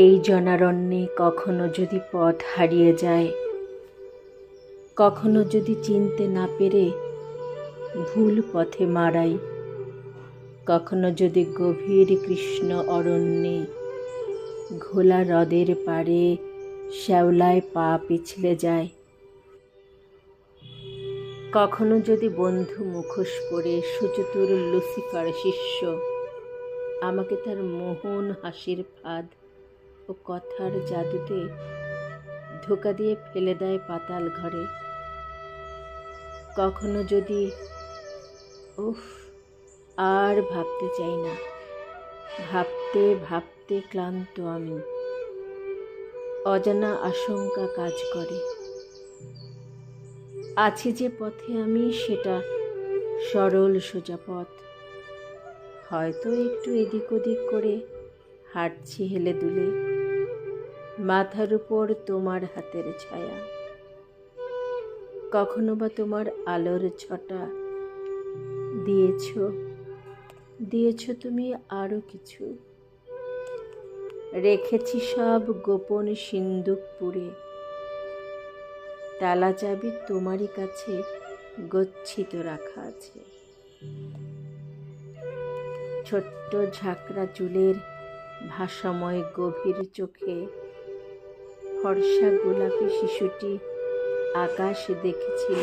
এই জনারণ্যে কখনো যদি পথ হারিয়ে যায়, কখনো যদি চিনতে না পেরে ভুল পথে মারাই, কখনো যদি গভীর কৃষ্ণ অরণ্যে ঘোলা হ্রদের পাড়ে শ্যাওলায় পা পিছলে যায়, কখনো যদি বন্ধু মুখোশ পরে সুচতুর লুসিফার শিষ্য আমাকে তার মোহন হাসির ফাঁদ ও কথার জাদুতে ধোঁকা দিয়ে ফেলে দেয় পাতাল ঘরে, কখনো যদি উফ আর ভাবতে চাই না, ভাবতে ভাবতে ক্লান্ত আমি, অজানা আশঙ্কা কাজ করে। আছি যে পথে আমি, সেটা সরল সোজা পথ, হয়তো একটু এদিক ওদিক করে হাঁটছি হেলে দুলে, মাথার উপর তোমার হাতের ছায়া, কখনো বা তোমার আলোর ছটা দিয়েছ তুমি আরো কিছু, রেখেছি সব গোপন সিন্দুক পুরে, তালা চাবি তোমারই কাছে গচ্ছিত রাখা আছে। ছোট্ট ঝাঁকড়া চুলের ভাষাময় গভীর চোখে ফর্সা গোলাপি শিশুটি আকাশ দেখেছিল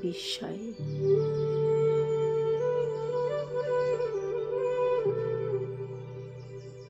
বিস্ময়ে।